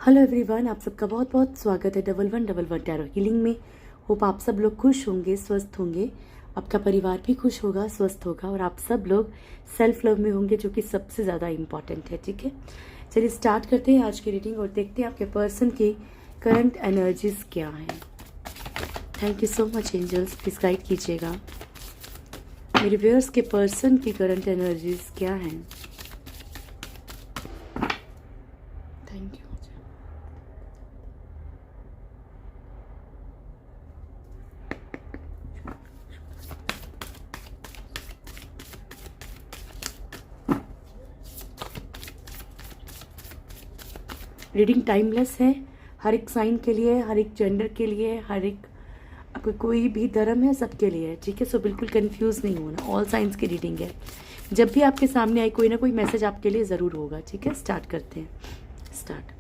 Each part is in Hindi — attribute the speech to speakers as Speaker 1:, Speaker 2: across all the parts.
Speaker 1: हेलो एवरीवन, आप सबका बहुत बहुत स्वागत है डबल वन टैरो हीलिंग में। होप आप सब लोग खुश होंगे, स्वस्थ होंगे, आपका परिवार भी खुश होगा, स्वस्थ होगा और आप सब लोग सेल्फ लव में होंगे, जो कि सबसे ज़्यादा इम्पॉर्टेंट है। ठीक है, चलिए स्टार्ट करते हैं आज की रीडिंग और देखते हैं आपके पर्सन की करंट एनर्जीज क्या हैं। Thank you so much angels, please guide कीजिएगा मेरे व्यूअर्स के पर्सन की करंट एनर्जीज क्या हैं। Thank you. रीडिंग टाइमलेस है, हर एक साइन के लिए, हर एक जेंडर के लिए, हर एक आपको कोई भी धर्म है सबके लिए है। ठीक है, सो बिल्कुल कंफ्यूज नहीं होना, ऑल साइंस की रीडिंग है। जब भी आपके सामने आए कोई ना कोई मैसेज आपके लिए ज़रूर होगा। ठीक है, स्टार्ट करते हैं। स्टार्ट।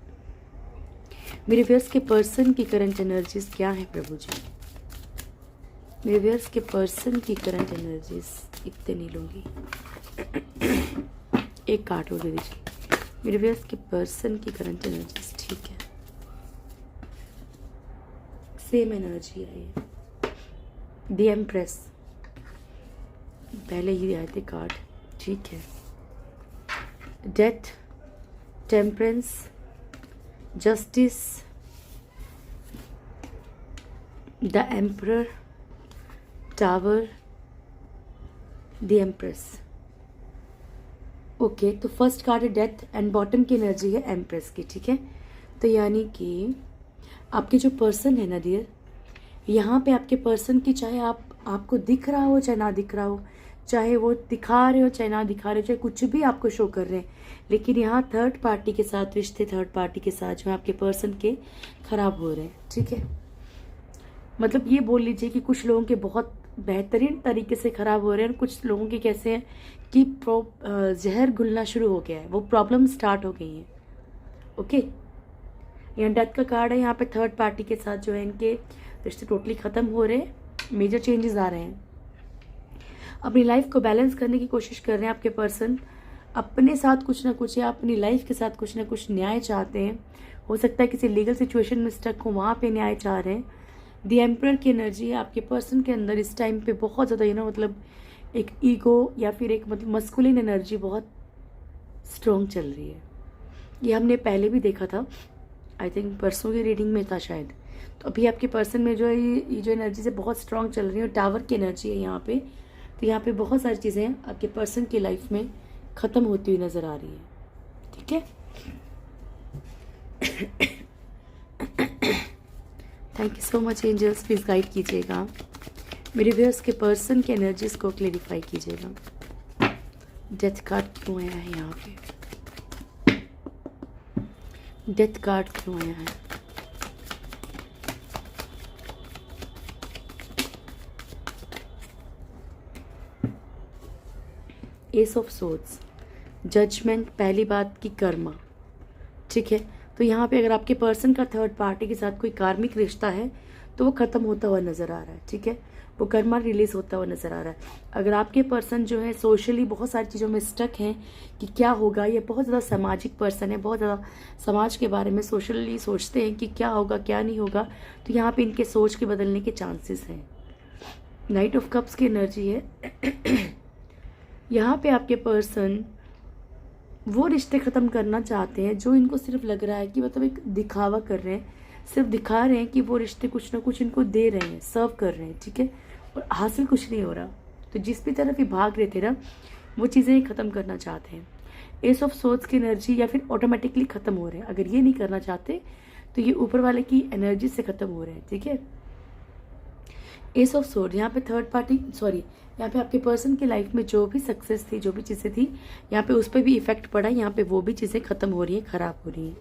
Speaker 1: मेरे व्यूअर्स के पर्सन की करंट एनर्जीज क्या है प्रभु जी? मेरे व्यूअर्स के पर्सन की करंट एनर्जीज इतने नहीं लूँगी, एक कार्ड और दे दीजिए। मेरे व्यूअर्स के पर्सन की करंट एनर्जीज, ठीक है, सेम एनर्जी आई है। द एम्प्रेस, पहले ही आए थे कार्ड। ठीक है, death, temperance, justice, the emperor, tower, the empress. Okay, तो फर्स्ट कार्ड है डेथ एंड बॉटम की एनर्जी है एम्प्रेस की। ठीक है, तो यानी कि आपके जो पर्सन है ना डियर, यहाँ पे आपके पर्सन की, चाहे आपको दिख रहा हो चाहे ना दिख रहा हो, चाहे वो दिखा रहे हो चाहे ना दिखा रहे हो, चाहे कुछ भी आपको शो कर रहे हैं, लेकिन यहाँ थर्ड पार्टी के साथ रिश्ते, थर्ड पार्टी के साथ जो है आपके पर्सन के खराब हो रहे हैं। ठीक है, मतलब ये बोल लीजिए कि कुछ लोगों के बहुत बेहतरीन तरीके से खराब हो रहे हैं और कुछ लोगों के कैसे हैं कि जहर घुलना शुरू हो गया है, वो प्रॉब्लम स्टार्ट हो गई है। ओके, यहाँ डेथ का कार्ड है, यहाँ पे थर्ड पार्टी के साथ जो है इनके रिश्ते टोटली ख़त्म हो रहे हैं, मेजर चेंजेस आ रहे हैं। अपनी लाइफ को बैलेंस करने की कोशिश कर रहे हैं आपके पर्सन, अपने साथ कुछ ना कुछ या अपनी लाइफ के साथ कुछ ना कुछ न्याय चाहते हैं। हो सकता है किसी लीगल सिचुएशन में स्टक हो, वहाँ पे न्याय चाह रहे हैं। द एम्परर की एनर्जी है आपके पर्सन के अंदर इस टाइम पे बहुत ज़्यादा मतलब एक ईगो या फिर एक मतलब मस्कुलिन एनर्जी बहुत स्ट्रॉन्ग चल रही है। ये हमने पहले भी देखा था, आई थिंक परसों की रीडिंग में था शायद। तो अभी आपके पर्सन में जो है ये जो एनर्जी से बहुत स्ट्रॉन्ग चल रही है, और टावर की एनर्जी है यहाँ पे। तो यहाँ पे बहुत सारी चीज़ें आपके पर्सन की लाइफ में ख़त्म होती हुई नज़र आ रही है। ठीक है, thank you so much angels, please guide कीजिएगा मेरे व्यूअर्स के पर्सन के एनर्जीज को क्लेरिफाई कीजिएगा। डेथ कार्ड क्यों आया है यहाँ पे? डेथ कार्ड क्यों आया है? एस ऑफ सोर्ड्स, जजमेंट, पहली बात की कर्मा। ठीक है, तो यहाँ पे अगर आपके पर्सन का थर्ड पार्टी के साथ कोई कार्मिक रिश्ता है तो वो ख़त्म होता हुआ नज़र आ रहा है। ठीक है, वो कर्मा रिलीज होता हुआ नज़र आ रहा है। अगर आपके पर्सन जो है सोशली बहुत सारी चीज़ों में स्टक हैं कि क्या होगा, ये बहुत ज़्यादा सामाजिक पर्सन है, बहुत ज़्यादा समाज के बारे में सोशली सोचते हैं कि क्या होगा क्या नहीं होगा, तो यहाँ पे इनके सोच के बदलने के चांसेस हैं। नाइट ऑफ कप्स की एनर्जी है यहाँ पे आपके पर्सन वो रिश्ते ख़त्म करना चाहते हैं जो इनको सिर्फ लग रहा है कि मतलब एक दिखावा कर रहे हैं, सिर्फ दिखा रहे हैं कि वो रिश्ते कुछ ना कुछ इनको दे रहे हैं, सर्व कर रहे हैं। ठीक है, और हासिल कुछ नहीं हो रहा, तो जिस भी तरफ ये भाग रहे थे ना वो चीज़ें ही ख़त्म करना चाहते हैं। एस ऑफ सोर्ड्स की एनर्जी या फिर ऑटोमेटिकली ख़त्म हो रहे हैं। अगर ये नहीं करना चाहते तो ये ऊपर वाले की एनर्जी से ख़त्म हो रहे हैं। ठीक है, एस ऑफ सोर्ड, यहाँ पे थर्ड पार्टी, सॉरी, यहाँ पे आपके पर्सन की लाइफ में जो भी सक्सेस थी, जो भी चीज़ें थी, यहाँ पे उस पर भी इफेक्ट पड़ा, यहाँ पे वो भी चीज़ें ख़त्म हो रही हैं, ख़राब हो रही हैं।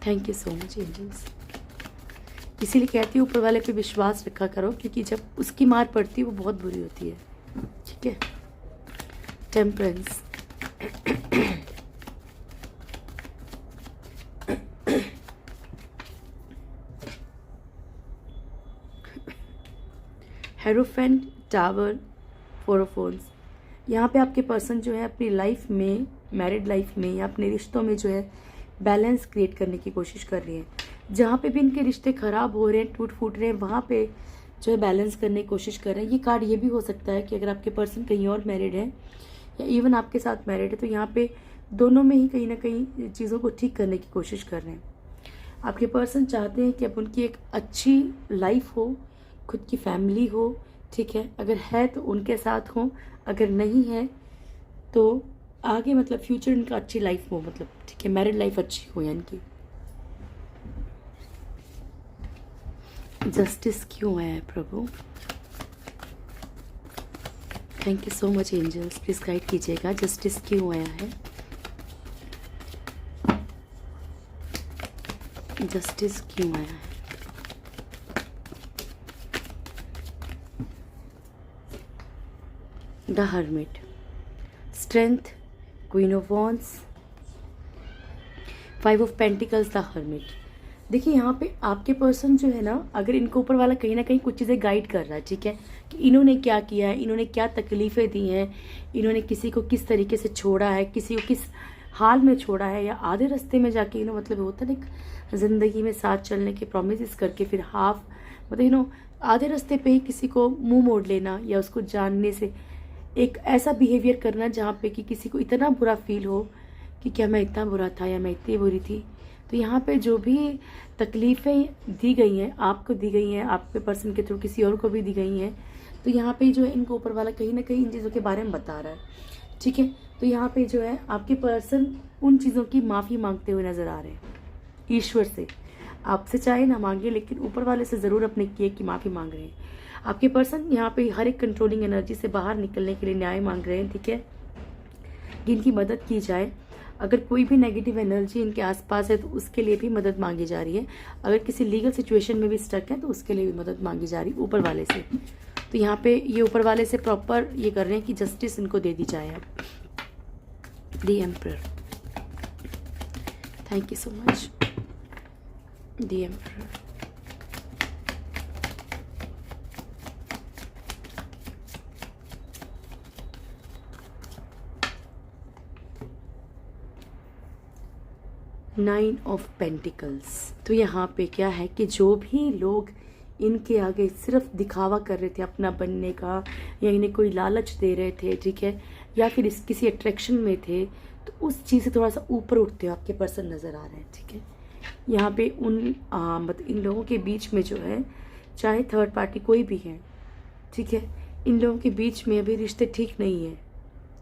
Speaker 1: Thank you so much angels, इसीलिए कहती हूँ ऊपर वाले पे विश्वास रखा करो, क्योंकि जब उसकी मार पड़ती है वो बहुत बुरी होती है। ठीक है, टेम्परेंस, हेरोफेंट, टावर, फोरोफोन्स। यहाँ पे आपके पर्सन जो है अपनी लाइफ में, मैरिड लाइफ में या अपने रिश्तों में जो है बैलेंस क्रिएट करने की कोशिश कर रही हैं। जहाँ पे भी इनके रिश्ते खराब हो रहे हैं, टूट फूट रहे हैं, वहाँ पे जो है बैलेंस करने की कोशिश कर रहे हैं। ये कार्ड ये भी हो सकता है कि अगर आपके पर्सन कहीं और मैरिड है या इवन आपके साथ मैरिड है, तो यहाँ पे दोनों में ही कहीं ना कहीं चीज़ों को ठीक करने की कोशिश कर रहे हैं। आपके पर्सन चाहते हैं कि अब उनकी एक अच्छी लाइफ हो, खुद की फैमिली हो, ठीक है। अगर है तो उनके साथ हो, अगर नहीं है तो आगे मतलब फ्यूचर इनका अच्छी लाइफ हो, मतलब ठीक है, मैरिड लाइफ अच्छी हो। यानी कि जस्टिस क्यों आया है प्रभु? Thank you so much angels, please guide कीजिएगा, जस्टिस क्यों आया है? जस्टिस क्यों आया है? The hermit, strength, queen of wands, 5 of pentacles, the hermit. देखिए यहाँ पे आपके पर्सन जो है ना, अगर इनको ऊपर वाला कहीं ना कहीं कुछ चीज़ें गाइड कर रहा है, ठीक है, कि इन्होंने क्या किया है, इन्होंने क्या तकलीफ़ें दी हैं, इन्होंने किसी को किस तरीके से छोड़ा है, किसी को किस हाल में छोड़ा है, या आधे रास्ते में जाके मतलब होता है ना ज़िंदगी में साथ चलने के प्रॉमिस करके फिर हाफ मतलब आधे रास्ते पे ही किसी को मुंह मोड़ लेना, या उसको जानने से एक ऐसा बिहेवियर करना जहाँ पे कि किसी को इतना बुरा फील हो कि क्या मैं इतना बुरा था या मैं इतनी बुरी थी। तो यहाँ पे जो भी तकलीफ़ें दी गई हैं, आपको दी गई हैं, आपके पर्सन के थ्रू किसी और को भी दी गई हैं, तो यहाँ पे जो है इनको ऊपर वाला कहीं ना कहीं इन चीज़ों के बारे में बता रहा है, ठीक है। तो यहाँ पे जो है आपके पर्सन उन चीज़ों की माफ़ी मांगते हुए नज़र आ रहे हैं ईश्वर से। आपसे चाहे ना मांगे, लेकिन ऊपर वाले से ज़रूर अपने किए की माफ़ी मांग रहे हैं। आपके पर्सन यहाँ पे हर एक कंट्रोलिंग एनर्जी से बाहर निकलने के लिए न्याय मांग रहे हैं, ठीक है, कि इनकी मदद की जाए। अगर कोई भी नेगेटिव एनर्जी इनके आसपास है तो उसके लिए भी मदद मांगी जा रही है। अगर किसी लीगल सिचुएशन में भी स्टक है तो उसके लिए भी मदद मांगी जा रही है ऊपर वाले से। तो यहाँ पे ये ऊपर वाले से प्रॉपर ये कर रहे हैं कि जस्टिस इनको दे दी जाए। अब the emperor, thank you so much. The emperor, nine of pentacles. तो यहाँ पे क्या है कि जो भी लोग इनके आगे सिर्फ दिखावा कर रहे थे अपना बनने का, या इन्हें कोई लालच दे रहे थे, ठीक है, या फिर किसी अट्रैक्शन में थे, तो उस चीज़ से थोड़ा सा ऊपर उठते हुए आपके पर्सन नज़र आ रहे हैं, ठीक है। यहाँ पे मतलब इन लोगों के बीच में जो है, चाहे थर्ड पार्टी कोई भी है, ठीक है, इन लोगों के बीच में अभी रिश्ते ठीक नहीं है,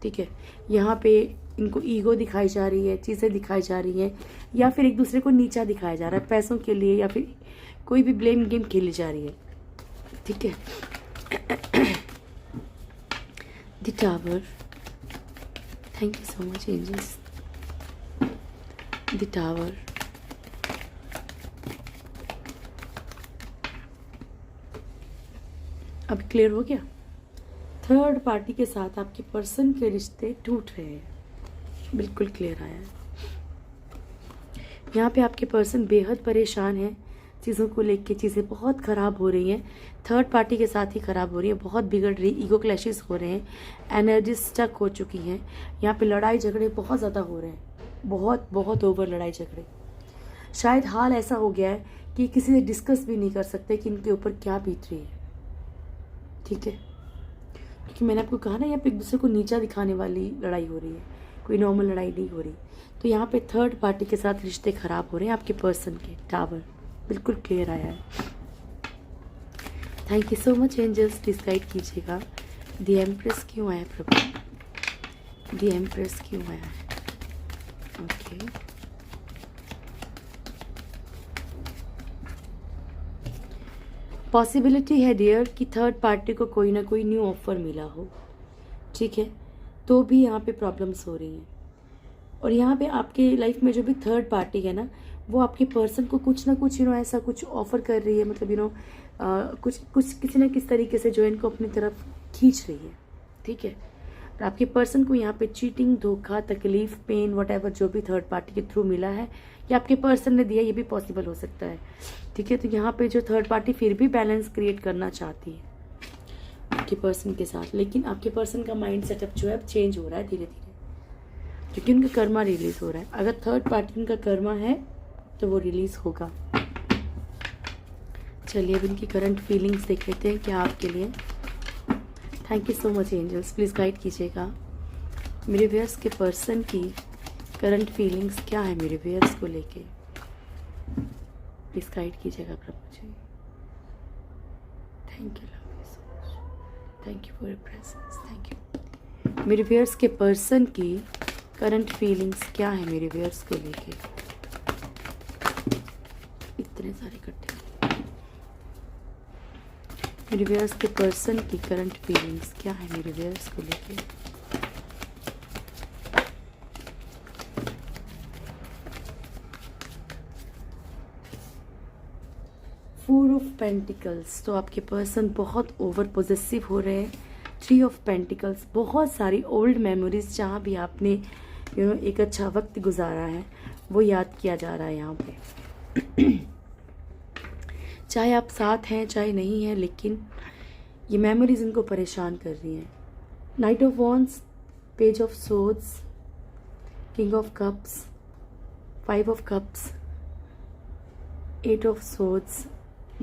Speaker 1: ठीक है। यहाँ पे इनको ईगो दिखाई जा रही है, चीज़ें दिखाई जा रही हैं, या फिर एक दूसरे को नीचा दिखाया जा रहा है पैसों के लिए, या फिर कोई भी ब्लेम गेम खेली जा रही है, ठीक है। The tower, thank you so much angels. The tower, अब क्लियर हो गया। थर्ड पार्टी के साथ आपके पर्सन के रिश्ते टूट रहे हैं, बिल्कुल क्लियर आया है। यहाँ पे आपके पर्सन बेहद परेशान है, चीज़ों को लेके चीज़ें बहुत ख़राब हो रही हैं, थर्ड पार्टी के साथ ही ख़राब हो रही है, बहुत बिगड़ रही, ईगो क्लैशेस हो रहे हैं, एनर्जी स्टक हो चुकी हैं। यहाँ पे लड़ाई झगड़े बहुत ज़्यादा हो रहे हैं, बहुत बहुत ओवर लड़ाई झगड़े। शायद हाल ऐसा हो गया है कि किसी से डिस्कस भी नहीं कर सकते कि इनके ऊपर क्या बीत रही है, ठीक है, क्योंकि मैंने आपको कहा ना यहाँ पे एक दूसरे को नीचा दिखाने वाली लड़ाई हो रही है, कोई नॉर्मल लड़ाई नहीं हो रही। तो यहाँ पे थर्ड पार्टी के साथ रिश्ते खराब हो रहे हैं आपके पर्सन के। टावर बिल्कुल क्लियर आया है। Thank you so much angels, please guide कीजिएगा। द एम्प्रेस क्यों आया प्रभु? द एम्प्रेस क्यों आया है? ओके, पॉसिबिलिटी है डियर कि थर्ड पार्टी को कोई ना कोई न्यू ऑफर मिला हो, ठीक है, तो भी यहाँ पे प्रॉब्लम्स हो रही हैं। और यहाँ पे आपके लाइफ में जो भी थर्ड पार्टी है ना, वो आपके पर्सन को कुछ ना कुछ ऐसा कुछ ऑफर कर रही है, मतलब कुछ किसी ना किस तरीके से जो इनको अपनी तरफ खींच रही है, ठीक है। और आपके पर्सन को यहाँ पे चीटिंग, धोखा, तकलीफ, पेन, वट जो भी थर्ड पार्टी के थ्रू मिला है या आपके पर्सन ने दिया, ये भी पॉसिबल हो सकता है, ठीक है। तो यहाँ पे जो थर्ड पार्टी फिर भी बैलेंस क्रिएट करना चाहती है आपके पर्सन के साथ, लेकिन आपके पर्सन का माइंड सेटअप जो है अब चेंज हो रहा है धीरे धीरे। क्योंकि उनका कर्मा रिलीज हो रहा है। अगर थर्ड पार्टी उनका कर्मा है तो वो रिलीज होगा। चलिए अब इनकी करंट फीलिंग्स देख लेते हैं क्या आपके लिए। Thank you so much angels, please guide कीजिएगा मेरे व्यूअर्स के पर्सन की करंट फीलिंग्स क्या है मेरे व्यूअर्स को लेके। प्लीज़ गाइड कीजिएगा प्रभु जी। Thank you, love you so much, thank you for your presence, thank you. मेरे व्यूअर्स के पर्सन की करंट फीलिंग्स क्या है मेरे व्यूअर्स को लेके। इतने सारे इकट्ठे। मेरे व्यूअर्स के पर्सन की करंट फीलिंग्स क्या है मेरे व्यूअर्स को लेके। फोर ऑफ पेंटिकल्स, तो आपके पर्सन बहुत ओवर पॉजेसिव हो रहे हैं। थ्री ऑफ पेंटिकल्स, बहुत सारी ओल्ड मेमोरीज जहाँ भी आपने एक अच्छा वक्त गुजारा है वो याद किया जा रहा है यहाँ पे। चाहे आप साथ हैं चाहे नहीं है, लेकिन ये मेमोरीज इनको परेशान कर रही हैं। Knight of wands, page of swords, king of cups, five of cups, eight of swords,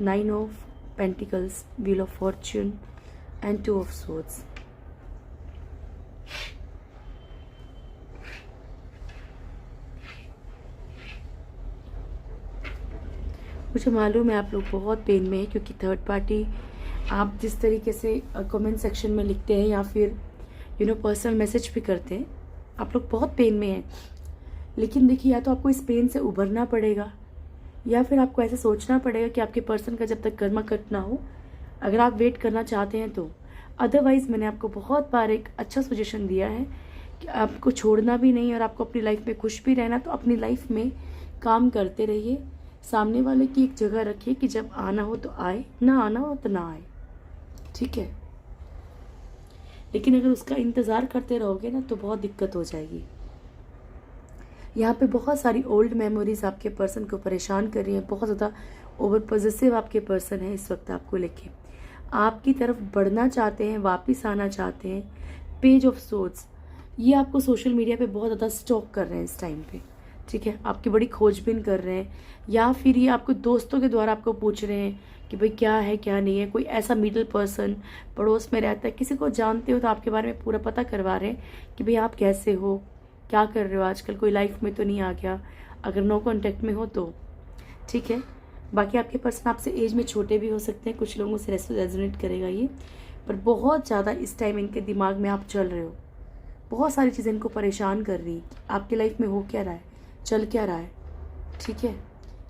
Speaker 1: nine of pentacles, wheel of fortune and two of swords. मुझे मालूम है आप लोग बहुत पेन में हैं, क्योंकि थर्ड पार्टी आप जिस तरीके से कमेंट सेक्शन में लिखते हैं या फिर पर्सनल मैसेज भी करते हैं, आप लोग बहुत पेन में हैं। लेकिन देखिए, या तो आपको इस पेन से उभरना पड़ेगा या फिर आपको ऐसे सोचना पड़ेगा कि आपके पर्सन का जब तक कर्मा कट ना हो, अगर आप वेट करना चाहते हैं तो। अदरवाइज़ मैंने आपको बहुत बार एक अच्छा सजेशन दिया है कि आपको छोड़ना भी नहीं और आपको अपनी लाइफ में खुश भी रहना, तो अपनी लाइफ में काम करते रहिए। सामने वाले की एक जगह रखिए कि जब आना हो तो आए, ना आना हो तो ना आए, ठीक है। लेकिन अगर उसका इंतज़ार करते रहोगे ना तो बहुत दिक्कत हो जाएगी। यहाँ पे बहुत सारी ओल्ड मेमोरीज आपके पर्सन को परेशान कर रही है। बहुत ज़्यादा ओवर पॉजेसिव आपके पर्सन है इस वक्त आपको लेके। आपकी तरफ बढ़ना चाहते हैं, वापस आना चाहते हैं। पेज ऑफ सोर्ड्स, ये आपको सोशल मीडिया पे बहुत ज़्यादा स्टॉक कर रहे हैं इस टाइम पे, ठीक है। आपकी बड़ी खोजबीन कर रहे हैं, या फिर ये आपको दोस्तों के द्वारा आपको पूछ रहे हैं कि भाई क्या है क्या नहीं है। कोई ऐसा मिडिल पर्सन पड़ोस में रहता है, किसी को जानते हो तो आपके बारे में पूरा पता करवा रहे हैं कि भाई आप कैसे हो, क्या कर रहे हो आजकल, कोई लाइफ में तो नहीं आ गया। अगर नो कॉन्टेक्ट में हो तो ठीक है। बाकी आपके पर्सन आपसे एज में छोटे भी हो सकते हैं, कुछ लोगों से रेजोनेट करेगा ये, पर बहुत ज़्यादा इस टाइम इनके दिमाग में आप चल रहे हो। बहुत सारी चीज़ें इनको परेशान कर रही, आपकी लाइफ में हो क्या रहा है, चल क्या रहा है, ठीक है।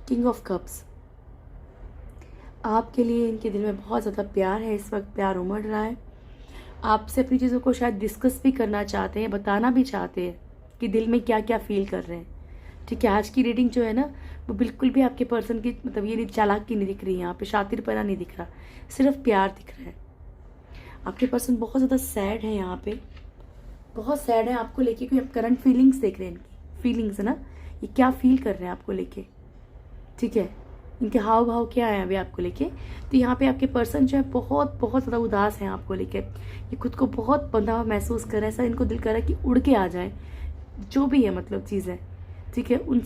Speaker 1: किंग ऑफ कप्स, आपके लिए इनके दिल में बहुत ज़्यादा प्यार है, इस वक्त प्यार उमड़ रहा है। आपसे अपनी चीज़ों को शायद डिस्कस भी करना चाहते हैं, बताना भी चाहते हैं कि दिल में क्या क्या फील कर रहे हैं, ठीक है। आज की रीडिंग जो है ना, वो बिल्कुल भी आपके पर्सन की मतलब ये नहीं चालाकी नहीं दिख रही, यहाँ पे शातिरपना नहीं दिख रहा, सिर्फ प्यार दिख रहा है। आपके पर्सन बहुत ज़्यादा सैड है, यहाँ पे बहुत सैड है आपको लेके। कोई आप करंट फीलिंग्स देख रहे हैं, इनकी फीलिंग्स है ना, ये क्या फील कर रहे हैं आपको लेके, ठीक है। इनके हाव भाव क्या है अभी आपको लेके। तो यहाँ पे आपके पर्सन जो है बहुत बहुत ज़्यादा उदास हैं आपको लेके। ये खुद को बहुत बंधा हुआ महसूस कर रहे हैं, ऐसा इनको दिल कर रहा है कि उड़ के आ जाए, जो भी है मतलब चीज़ है, ठीक है। उन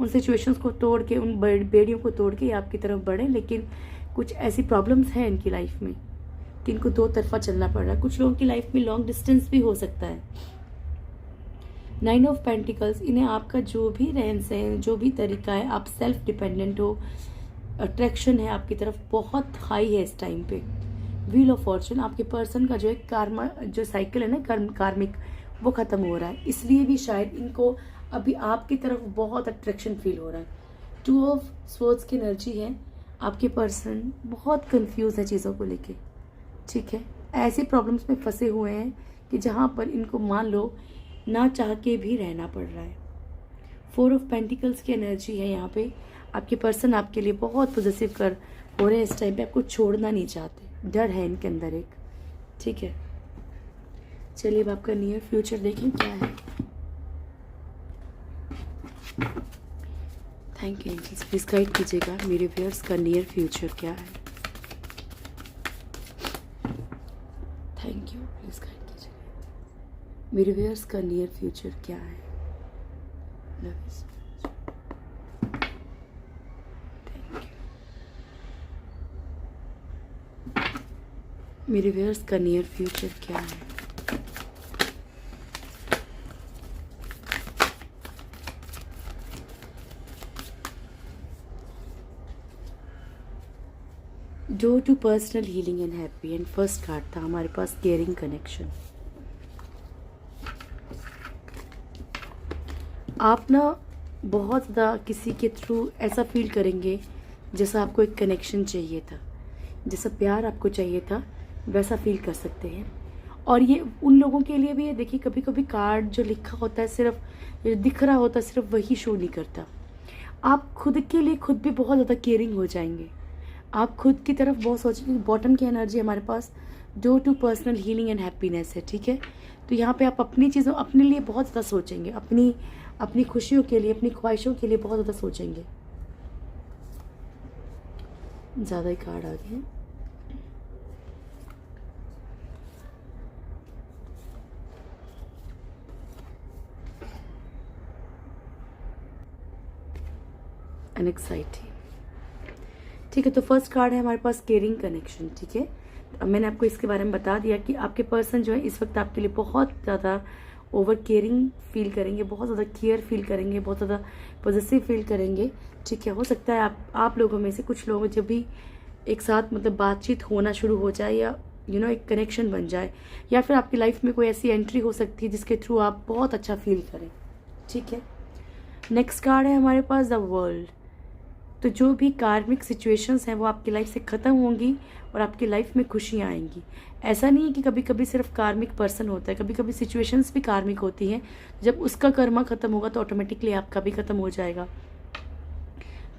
Speaker 1: सिचुएशंस को तोड़ के, उन बेड़ियों को तोड़ के ये आपकी तरफ बढ़े। लेकिन कुछ ऐसी प्रॉब्लम्स हैं इनकी लाइफ में कि इनको दो तरफा चलना पड़ रहा है। कुछ लोगों की लाइफ में लॉन्ग डिस्टेंस भी हो सकता है। नाइन ऑफ पेंटिकल्स, इन्हें आपका जो भी रहन सहन, जो भी तरीका है, आप सेल्फ डिपेंडेंट हो, अट्रैक्शन है आपकी तरफ बहुत हाई है इस टाइम पे। व्हील ऑफ फॉर्च्यून, आपके पर्सन का जो एक कार्मा जो साइकिल है ना, कार्मिक, वो ख़त्म हो रहा है, इसलिए भी शायद इनको अभी आपकी तरफ बहुत अट्रैक्शन फील हो रहा है। टू ऑफ स्वॉर्ड्स की एनर्जी है, आपके पर्सन बहुत कंफ्यूज है चीज़ों को लेके, ठीक है। ऐसी प्रॉब्लम्स में फंसे हुए हैं कि जहाँ पर इनको मान लो ना चाह के भी रहना पड़ रहा है। फोर ऑफ पेंटिकल्स की एनर्जी है यहाँ पे। आपके पर्सन आपके लिए बहुत पॉजिटिव हो रहे हैं इस टाइम पे, आपको छोड़ना नहीं चाहते, डर है इनके अंदर एक, ठीक है। चलिए अब आपका नियर फ्यूचर देखें क्या है। Thank you angels, please guide कीजिएगा मेरे व्यूअर्स का नियर फ्यूचर क्या है। थैंक यू, प्लीज गाइड कीजिएगा मेरे व्यूअर्स का नियर फ्यूचर क्या है? Love you so much, thank you. मेरे व्यूअर्स का नियर फ्यूचर क्या है? Door to personal healing and happy, and first card था हमारे पास केयरिंग कनेक्शन। आप ना बहुत ज़्यादा किसी के थ्रू ऐसा फील करेंगे जैसा आपको एक कनेक्शन चाहिए था, जैसा प्यार आपको चाहिए था, वैसा फील कर सकते हैं। और ये उन लोगों के लिए भी है। देखिए, कभी कभी कार्ड जो लिखा होता है, सिर्फ जो दिख रहा होता है, सिर्फ वही शो नहीं करता। आप खुद के लिए खुद भी बहुत ज़्यादा केयरिंग हो जाएंगे। आप खुद की तरफ बहुत सोचेंगे। बॉटम की एनर्जी हमारे पास door to personal healing and happiness है, ठीक है। तो यहाँ पे आप अपनी चीज़ों, अपने लिए बहुत ज़्यादा सोचेंगे, अपनी खुशियों के लिए, अपनी ख्वाहिशों के लिए बहुत ज़्यादा सोचेंगे। ज़्यादा ही कार्ड आ गए। एंग्जाइटी, ठीक है। तो फर्स्ट कार्ड है हमारे पास केयरिंग कनेक्शन, ठीक है। अब मैंने आपको इसके बारे में बता दिया कि आपके पर्सन जो है इस वक्त आपके लिए बहुत ज़्यादा ओवर केयरिंग फील करेंगे, बहुत ज़्यादा केयर फील करेंगे, बहुत ज़्यादा पॉजिटिव फील करेंगे, ठीक है। हो सकता है आप लोगों में से कुछ लोग जब भी एक साथ मतलब बातचीत होना शुरू हो जाए, या एक कनेक्शन बन जाए, या फिर आपकी लाइफ में कोई ऐसी एंट्री हो सकती है जिसके थ्रू आप बहुत अच्छा फील करें, ठीक है। नेक्स्ट कार्ड है हमारे पास द वर्ल्ड। तो जो भी कार्मिक सिचुएशंस हैं वो आपकी लाइफ से ख़त्म होंगी और आपकी लाइफ में खुशियाँ आएंगी। ऐसा नहीं है कि कभी कभी सिर्फ कार्मिक पर्सन होता है, कभी कभी सिचुएशंस भी कार्मिक होती हैं। जब उसका कर्मा ख़त्म होगा तो ऑटोमेटिकली आपका भी ख़त्म हो जाएगा।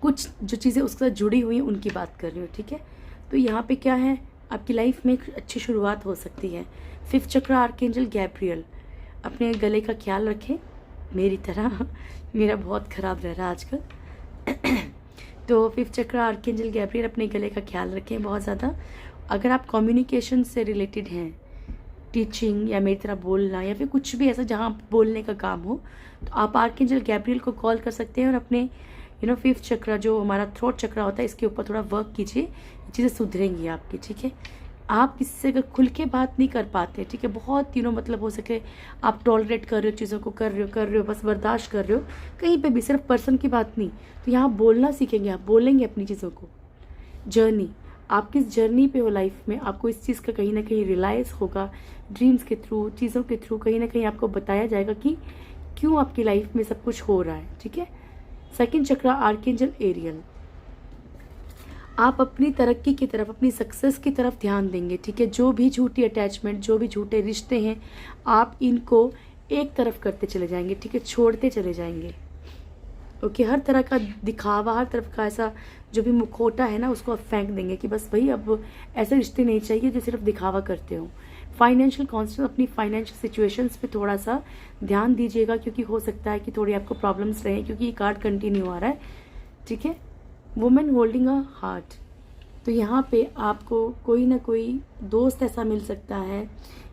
Speaker 1: कुछ जो चीज़ें उसके साथ जुड़ी हुई हैं उनकी बात कर रही हूँ, ठीक है। तो यहाँ पे क्या है, आपकी लाइफ में एक अच्छी शुरुआत हो सकती है। 5th चक्र आर्कएंजल गैब्रियल, अपने गले का ख्याल रखें मेरी तरह। मेरा बहुत ख़राब रह रहा है आजकल। तो 5th चक्र आर्कएंजल गैब्रियल, अपने गले का ख्याल रखें बहुत ज़्यादा। अगर आप कम्युनिकेशन से रिलेटेड हैं, टीचिंग या मेरी तरह बोलना या फिर कुछ भी ऐसा जहाँ बोलने का काम हो, तो आप आर्कएंजल गैब्रियल को कॉल कर सकते हैं और अपने 5th चक्र जो हमारा थ्रोट चक्र होता है इसके ऊपर थोड़ा वर्क कीजिए, चीज़ें सुधरेंगी आपकी, ठीक है। आप किसी से अगर खुल के बात नहीं कर पाते, ठीक है, बहुत मतलब हो सके आप टॉलरेट कर रहे हो, चीज़ों को कर रहे हो, बस बर्दाश्त कर रहे हो, कहीं पे भी, सिर्फ पर्सन की बात नहीं, तो यहाँ बोलना सीखेंगे, आप बोलेंगे अपनी चीज़ों को। जर्नी, आप किस जर्नी पे हो लाइफ में, आपको इस चीज़ का कहीं ना कहीं रियलाइज़ होगा। ड्रीम्स के थ्रू, चीज़ों के थ्रू कहीं ना कहीं आपको बताया जाएगा कि क्यों आपकी लाइफ में सब कुछ हो रहा है, ठीक है। 2nd चक्र आर्कएंजल एरियल, आप अपनी तरक्की की तरफ, अपनी सक्सेस की तरफ ध्यान देंगे, ठीक है। जो भी झूठी अटैचमेंट, जो भी झूठे रिश्ते हैं, आप इनको एक तरफ करते चले जाएंगे, ठीक है, छोड़ते चले जाएंगे। ओके, हर तरह का दिखावा, हर तरफ का ऐसा जो भी मुखौटा है ना, उसको आप फेंक देंगे कि बस भाई अब ऐसे रिश्ते नहीं चाहिए जो सिर्फ दिखावा करते हो। फाइनेंशियल कॉन्स्टेंट, अपनी फाइनेंशियल सिचुएशंस पे थोड़ा सा ध्यान दीजिएगा, क्योंकि हो सकता है कि थोड़ी आपको प्रॉब्लम्स रहे, क्योंकि ये कार्ड कंटिन्यू आ रहा है, ठीक है। वुमेन होल्डिंग अ हार्ट, तो यहाँ पे आपको कोई ना कोई दोस्त ऐसा मिल सकता है,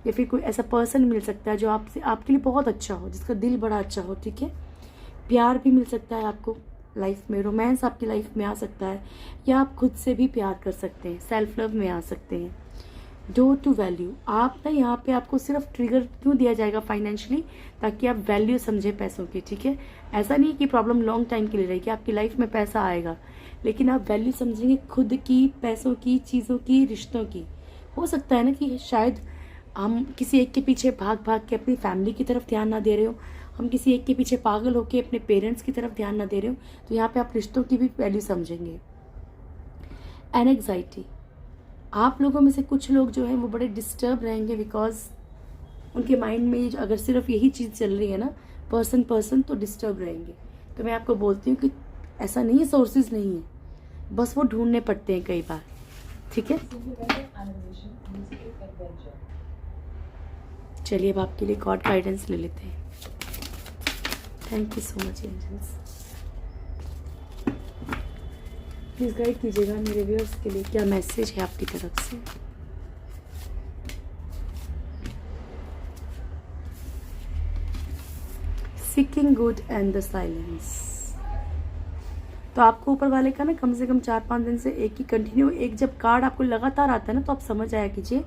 Speaker 1: या फिर कोई ऐसा पर्सन मिल सकता है जो आपसे, आपके लिए बहुत अच्छा हो, जिसका दिल बड़ा अच्छा हो, ठीक है। प्यार भी मिल सकता है आपको लाइफ में, रोमांस आपकी लाइफ में आ सकता है, या आप खुद से भी प्यार कर सकते हैं, सेल्फ लव में आ सकते हैं। डोर टू वैल्यू, आप ना यहाँ पे आपको सिर्फ ट्रिगर क्यों दिया जाएगा फाइनेंशियली, ताकि आप वैल्यू समझें पैसों की, ठीक है। ऐसा नहीं कि प्रॉब्लम लॉन्ग टाइम के लिए रहेगी, आपकी लाइफ में पैसा आएगा, लेकिन आप वैल्यू समझेंगे खुद की, पैसों की, चीज़ों की, रिश्तों की। हो सकता है ना कि शायद हम किसी एक के पीछे भाग भाग के अपनी फैमिली की तरफ ध्यान ना दे रहे हो, हम किसी एक के पीछे पागल होके अपने पेरेंट्स की तरफ ध्यान ना दे रहे हो, तो यहाँ पे आप रिश्तों की भी वैल्यू समझेंगे। एंग्जाइटी, आप लोगों में से कुछ लोग जो हैं वो बड़े डिस्टर्ब रहेंगे, बिकॉज उनके माइंड में अगर सिर्फ यही चीज़ चल रही है ना, पर्सन, तो डिस्टर्ब रहेंगे। तो मैं आपको बोलती हूँ कि ऐसा नहीं है, सोर्सेज नहीं है, बस वो ढूंढने पड़ते हैं कई बार, ठीक है। चलिए अब आपके लिए गॉड गाइडेंस ले लेते हैं। Thank you so much angels, please guide कीजिएगा मेरे व्यूअर्स के लिए, क्या मैसेज है आपकी तरफ से। Seeking good and the silence. तो आपको ऊपर वाले का ना कम से कम 4-5 दिन से एक ही कंटिन्यू, एक जब कार्ड आपको लगातार आता है ना, तो आप समझ आया कीजिए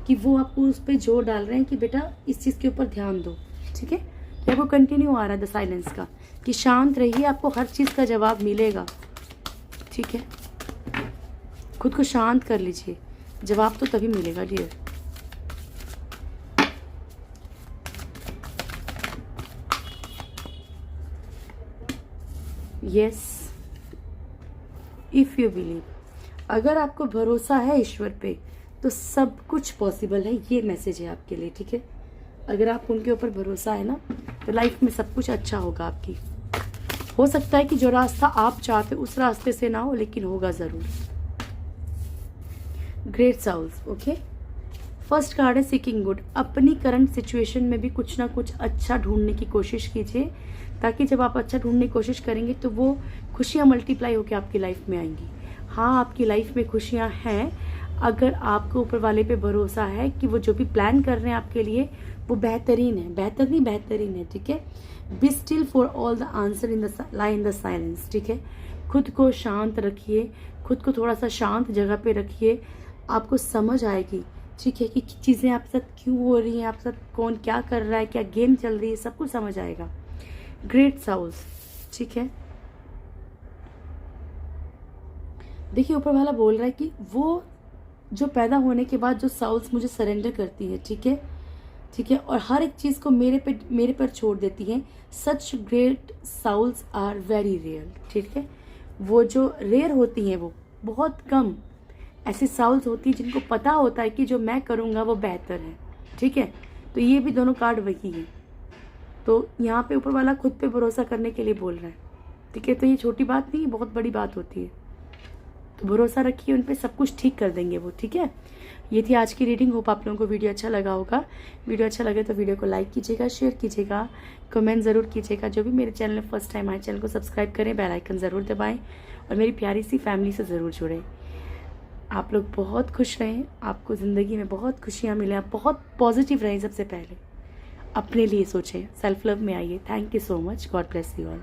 Speaker 1: कि वो आपको उस पर जोर डाल रहे हैं कि बेटा इस चीज़ के ऊपर ध्यान दो। ठीक है, तो आपको कंटिन्यू आ रहा है द साइलेंस का कि शांत रहिए, आपको हर चीज़ का जवाब मिलेगा। ठीक है, खुद को शांत कर लीजिए, जवाब तो तभी मिलेगा dear. Yes, if you believe, अगर आपको भरोसा है ईश्वर पे तो सब कुछ पॉसिबल है। ये मैसेज है आपके लिए। ठीक है, अगर आप उनके ऊपर भरोसा है ना, तो लाइफ में सब कुछ अच्छा होगा आपकी। हो सकता है कि जो रास्ता आप चाहते उस रास्ते से ना हो, लेकिन होगा ज़रूर। Great souls. Okay, first card है सीकिंग गुड। अपनी करंट सिचुएशन में भी कुछ ना कुछ अच्छा ढूंढने की कोशिश कीजिए, ताकि जब आप अच्छा ढूंढने की कोशिश करेंगे तो वो खुशियाँ मल्टीप्लाई होकर आपकी लाइफ में आएंगी। हाँ, आपकी लाइफ में खुशियाँ हैं अगर आपको ऊपर वाले पे भरोसा है कि वो जो भी प्लान कर रहे हैं आपके लिए वो बेहतरीन है। बेहतर नहीं, बेहतरीन है। ठीक है, be still for all the answer in the lie in the silence. ठीक है, खुद को शांत रखिए, खुद को थोड़ा सा शांत जगह पे रखिए, आपको समझ आएगी। ठीक है, कि चीज़ें आपके साथ क्यों हो रही हैं, आपके साथ कौन क्या कर रहा है, क्या गेम चल रही है, सब कुछ समझ आएगा। Great souls. ठीक है, देखिए ऊपर वाला बोल रहा है कि वो जो पैदा होने के बाद जो साउल्स मुझे सरेंडर करती है, ठीक है, ठीक है, और हर एक चीज़ को मेरे पर छोड़ देती हैं, such great souls are very rare. ठीक है, वो जो रेयर होती हैं वो बहुत कम ऐसी साउल्स होती हैं जिनको पता होता है कि जो मैं करूँगा वो बेहतर है। ठीक है, तो ये भी दोनों कार्ड वही हैं। तो यहाँ पे ऊपर वाला खुद पे भरोसा करने के लिए बोल रहा है। ठीक है, तो ये छोटी बात नहीं, बहुत बड़ी बात होती है। तो भरोसा रखिए उन पे, सब कुछ ठीक कर देंगे वो। ठीक है, ये थी आज की रीडिंग। होप आप लोगों को वीडियो अच्छा लगा होगा। वीडियो अच्छा लगे तो वीडियो को लाइक कीजिएगा, शेयर कीजिएगा, कमेंट ज़रूर कीजिएगा। जो भी मेरे चैनल में फर्स्ट टाइम आए, चैनल को सब्सक्राइब करें, बेल आइकन ज़रूर दबाएं और मेरी प्यारी सी फैमिली से ज़रूर जुड़ें। आप लोग बहुत खुश रहें, आपको ज़िंदगी में बहुत खुशियाँ मिलें, आप बहुत पॉजिटिव रहें। सबसे पहले अपने लिए सोचें, सेल्फ लव में आइए। Thank you so much, God bless you all.